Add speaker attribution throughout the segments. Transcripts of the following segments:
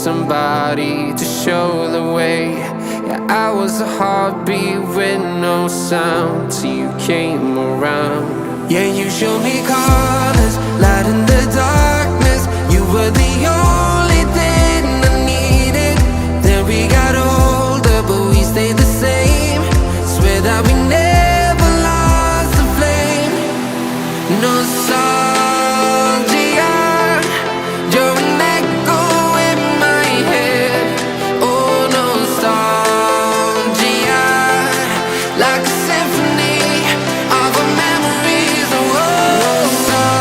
Speaker 1: somebody to show the way. Yeah, I was a heartbeat with no sound till you came around. Yeah, you showed me colors, light in the darkness. You were the only thing I needed. Then we got older, but we stayed the same. Swear that we never lost the flame. Nostalgia, you're an echo in my head. Oh, nostalgia, like a symphony of our memories. Oh, nostalgia,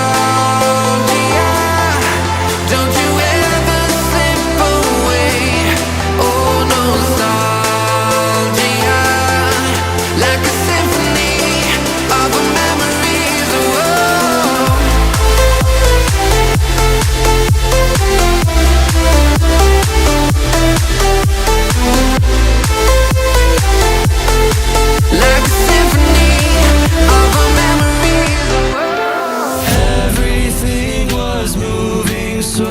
Speaker 1: don't you ever slip away. Oh, nostalgia, like a symphony of our memories. Oh, like a symphony of our memories.
Speaker 2: Everything was moving so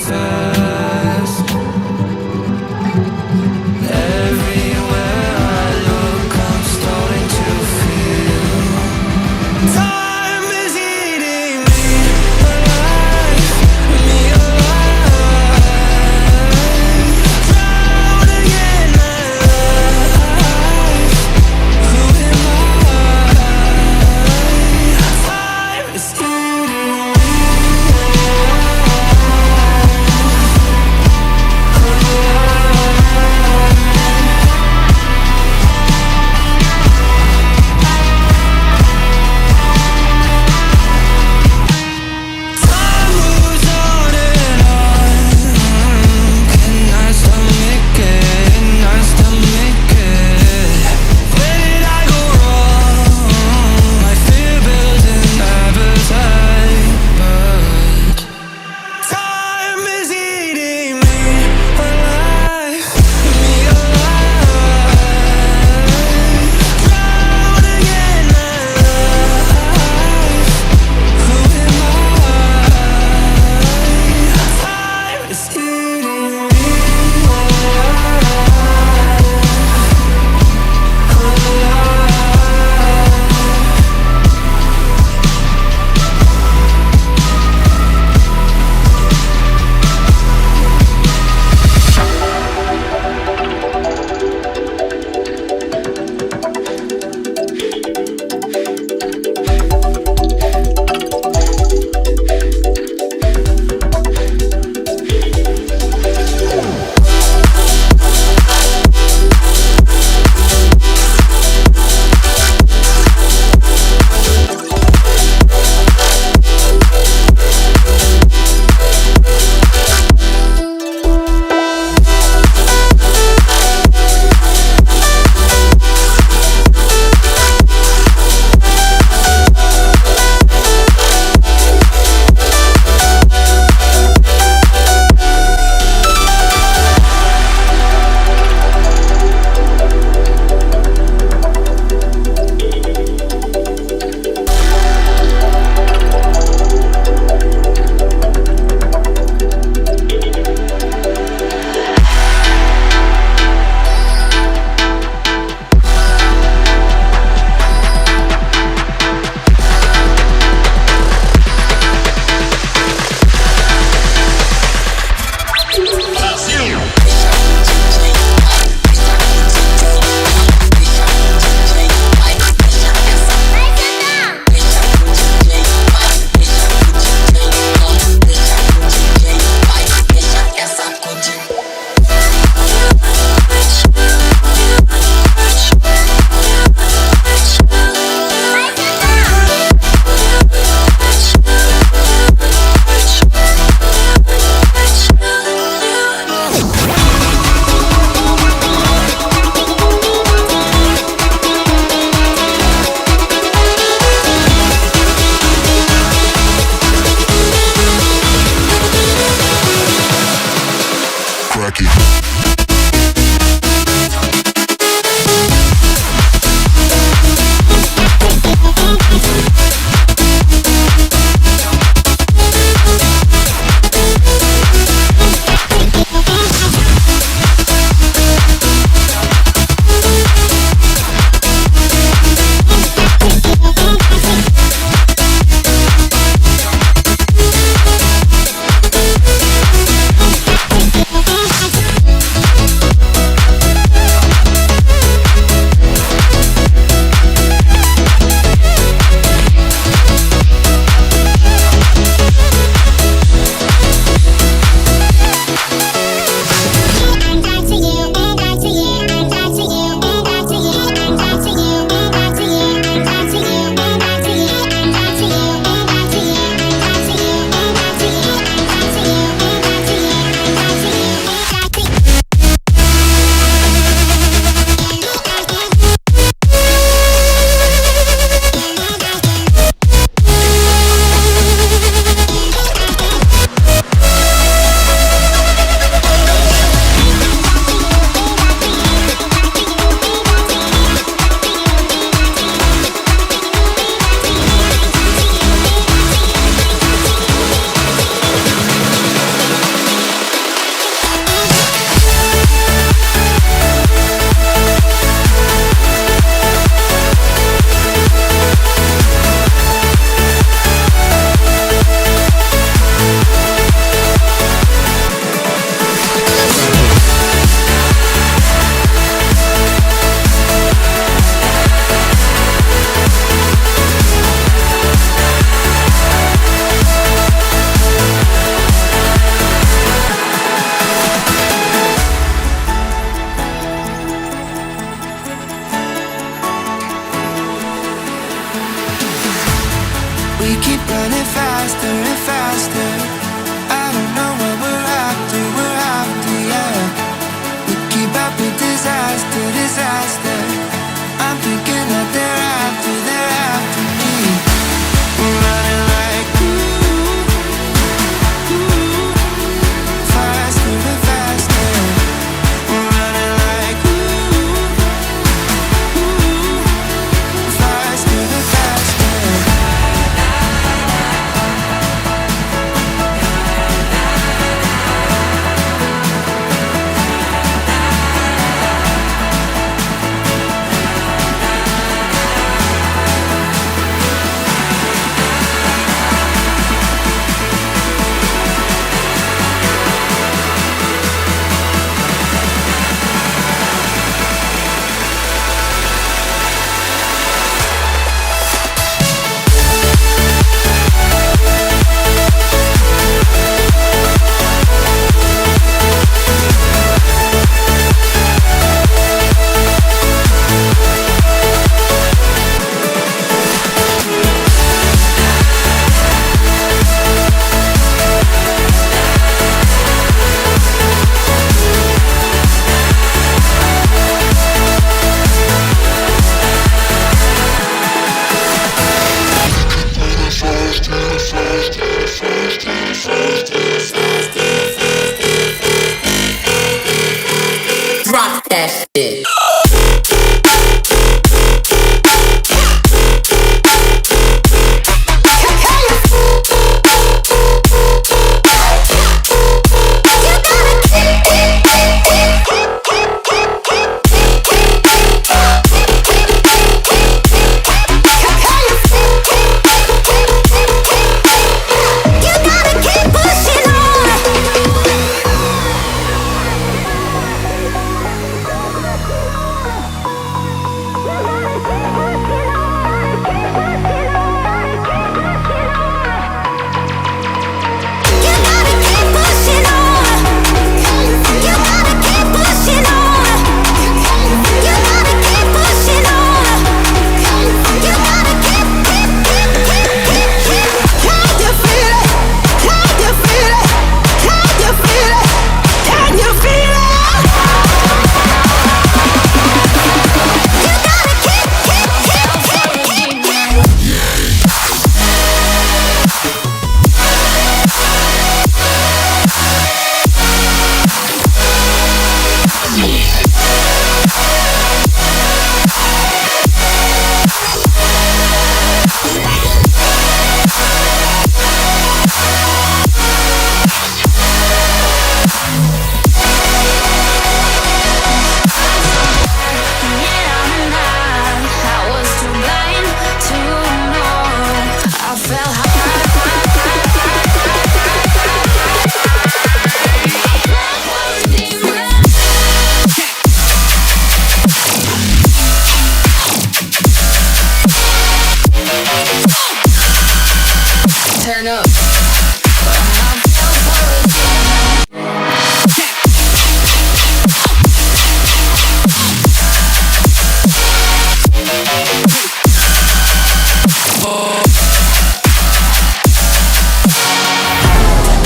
Speaker 2: fast. Everywhere I look, I'm starting to feel time is eating me alive, me alive. Drowning in my life. Who am I? Time is eating me alive.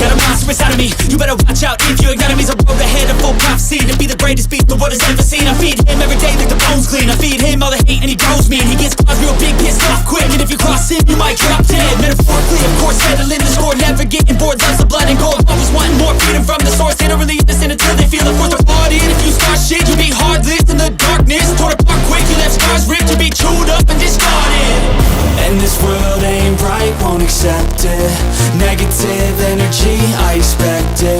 Speaker 3: Got a monster inside of me, you better watch out. If your enemy's a road ahead of full prophecy to be the greatest beast the world has ever seen. I feed him every day like the bones clean. I feed him all the hate and he grows me. And he gets claws real big, pissed off quick. And if you cross him, you might drop dead. Metaphorically, of course, settling the score. Never getting bored, loves the blood and gore. Always wanting more freedom from the source. They don't really understand until they feel the force of blood in. If you start shit, you be heartless in the darkness. Torn apart quick, you left scars ripped. You be chewed up and discarded.
Speaker 2: And this world ain't right, won't accept it. Negative energy, I expect it.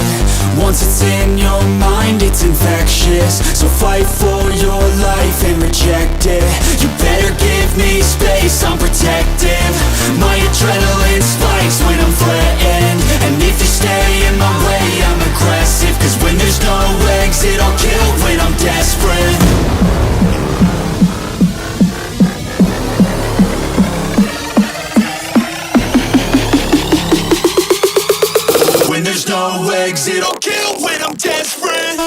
Speaker 2: Once it's in your mind, it's infectious. So fight for your life and reject it. You better give me space, I'm protective. My adrenaline spikes when I'm threatened. And if you stay in my way, I'm aggressive. Cause when there's no exit, I'll kill when I'm desperate. When there's no exit, I'll kill when I'm desperate.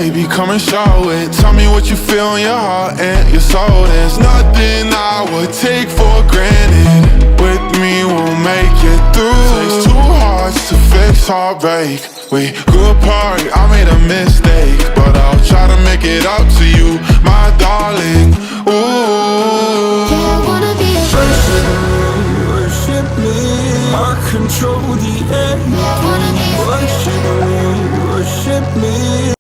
Speaker 4: baby, come and show it. Tell me what you feel in your heart and your soul. There's nothing I would take for granted. With me, we'll make it through. Takes two hearts to fix heartbreak. We grew apart, I made a mistake, but I'll try to make it up to you, my darling. Ooh,
Speaker 2: yeah, I wanna be a worship me, I control the end. Worship me, worship me.